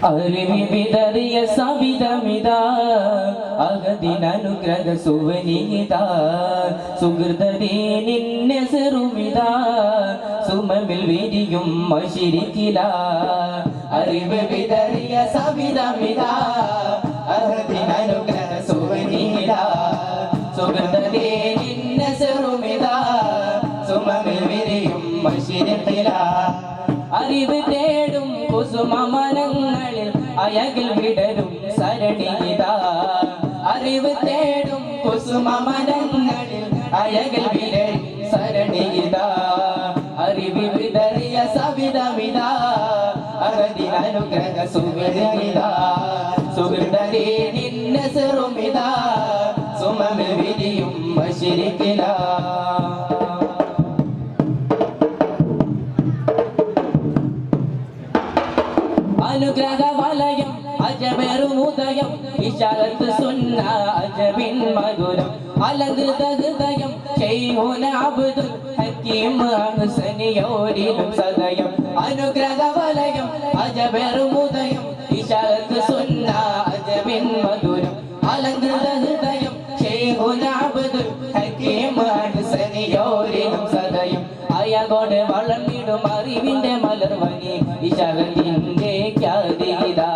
അറിവി വിതറിയ സവിതമിതാ അഗതിനനുഗ്രഹ സുവനിതാ സുഹൃതേ നിന്നെ സെറുമിതാ സുമമിൽ വിരിയും മശിരിക്കില അറിവ് വിതറിയ സവിതമിതാ അഗതിനനുഗ്രഹ സുവനിതാ സുഹൃതേ നിന്നെ സെറുമിതാ സുമമിൽ വിരിയും മശിരിക്കില അറിവ് തേടും കുസുമമനങ്ങളിൽ അയകിൽ വിടരും സരണിയിതാ അറിവ് തേടും കുസുമമനങ്ങളിൽ അയകിൽ വിടരും സരണിയിതാ അറിവ് വിതറിയ സവിതമിതാ അഗതിനനുഗ്രഹ സുവിനിതാ സുഹൃതേ നിന്നെ സെറുമിതാ സുമമിൽ വിരിയും മശിരിക്കില അനുഗ്രഹ വലയം അജബെറുമുദയം ഇശാരത്ത് സുന്ന അജബിൻ മധുരം അലങ്കൃത ഹൃദയം ശൈഖുന അബ്ദുൽ ഹക്കീം ഹുസനിയോരിലും സദയം അനുഗ്രഹ വലയം അജബെറുമുദയം ഇശാരത്ത് സുന്ന അജബിൻ മധുരം അലങ്കൃത ഹൃദയം ശൈഖുന അബ്ദുൽ ഹക്കീം ഹുസനിയോരിലും സദയം അയകോടെ വളർന്നിടും അറിവിന്റെ മലർവനി ഇശാഖത്തിന്റെ ഖ്യാതിതാ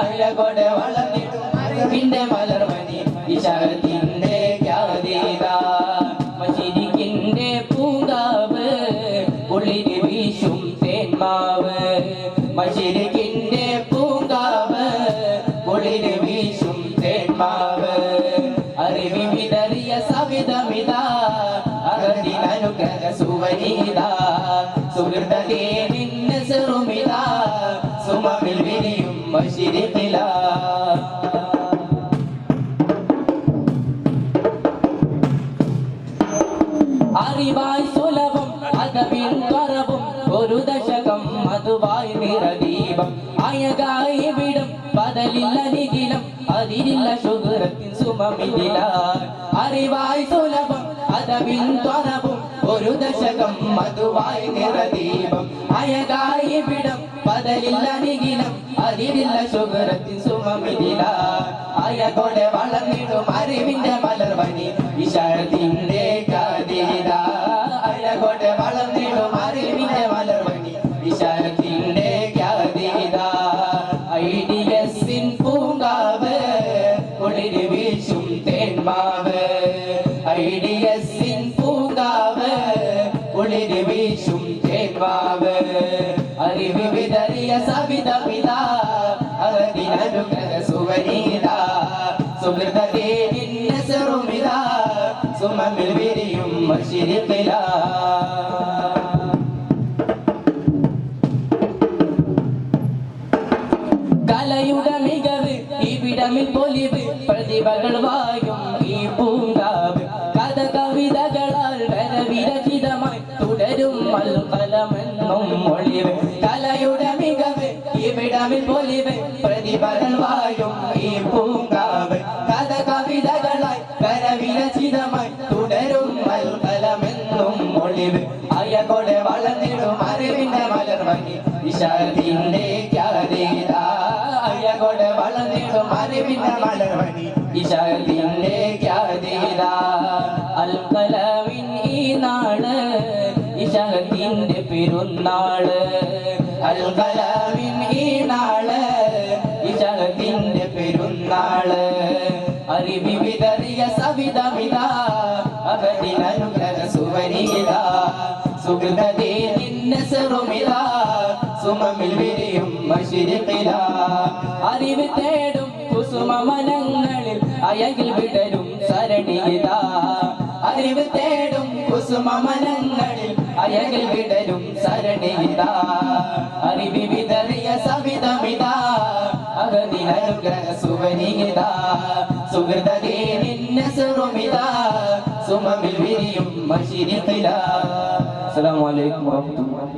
അയകോടെ വളർന്നിടും അറിവിന്റെ മലർവനി ഇശാഖത്തിന്റെ ഖ്യാതിതാ മശിരിക്കിന്റെ പൂങ്കാവ് കുളിര് വീശും തേന്മാവ് മശിരിക്കിന്റെ പൂങ്കാവ് കുളിര് വീശും തേന്മാവ് അറിവി വിതറിയ സവിതമിതാ അഗതിനനുഗ്രഹ സുവനിതാ സുഹൃതേ നിന്നെ സെറുമിതാ സുമമിൽ വിരിയും മശിരിക്കില അറിവായി സുലഭം അതപിൻ ത്വരവും ഒരു ദശകം മധുവായി നിറദീപം അയകായി വിടും ബദലില്ല നിഖിലം അതിരില്ല ശുഹ്രത്തിൻ സുമമിതില അറിവായി സുലഭം അതപിൻ ത്വരവും ഒരു ദശകം മധുവായി നിറദീപം അയകായി വിടും ബദലില്ല നിഖിലം അതിരില്ല ശുഹ്രത്തിൻ സുമമിതില അയകോടെ വളർന്നിടും അറിവിന്റെ മലർവനി ഇശാഖത്തിന്റെ ഖ്യാതിതാ അയകോടെ വളർന്നിടും അറിവിന്റെ മലർവനി ഇശാഖത്തിന്റെ ഖ്യാതിതാ ഐഡിയസിൻ പൂങ്കാവ് കുളിര് വീശും തേന്മാവ് ഐഡിയസിൻ പൂങ്കാവ് കുളിര് വീശും തേന്മാവ് അറിവ് വിതറിയ സവിതമിതാ അഗതിനനുഗ്രഹ സുവനിതാ സുഹൃതേ നിന്നെ സെറുമിതാ സുമമിൽ വിരിയും മശിരിക്കില കലയുടെ മികവ് ഇവിടമിൽ പൊലിവ് പ്രതിഭകൾ വായും ഈ പൂങ്കാവ് കഥ കവിതകളാൽ വിരചിതമായി തുടരും മൽക്കലമെന്നും ഒളിവ് കലയുടെ മികവ് ഇവിടമിൽ പൊലിവ് പ്രതിഭകൾ വായും ഈ പൂങ്കാവ് കഥ കവിതകളായി വിരചിതമായി തുടരും മൽക്കലമെന്നും ഒളിവ് അയകോടെ വളർന്നിടും അറിവിന്റെ മലർവനി ഇശാഖത്തിന്റെ ഖ്യാതിതാ അയകോടെ വളർന്നിടും അറിവിന്റെ മലർവനി ഇശാഖത്തിന്റെ ഖ്യാതിതാ അൽകലമിൻ ഈ നാള് ഇശാഖത്തിന്റെ പെരുന്നാള് അൽകലമിൻ ഈ നാള് ഇശാഖത്തിന്റെ പെരുന്നാള് അറിവി വിതറിയ സവിതമിതാ അഗതിനനുഗ്രഹ സുവനിതാ സുഹൃതേ നിന്നെ സെറുമിതാ സുമമിൽ വിരിയും മശിരിക്കില അറിവ് തേടും കുസുമമനങ്ങളിൽ അയകിൽ വിടരും സരണിയിതാ അറിവ് തേടും കുസുമമനങ്ങളിൽ അയകിൽ വിടരും സരണിയിതാ അറിവി വിതറിയ സവിതമിതാ അഗതിനനുഗ്രഹ സുവനിതാ സുഹൃതേ നിന്നെ സെറുമിതാ സുമമിൽ വിരിയും മശിരിക്കില. അസ്സലാമു അലൈക്കും വറഹ്മത്തുള്ളാഹി.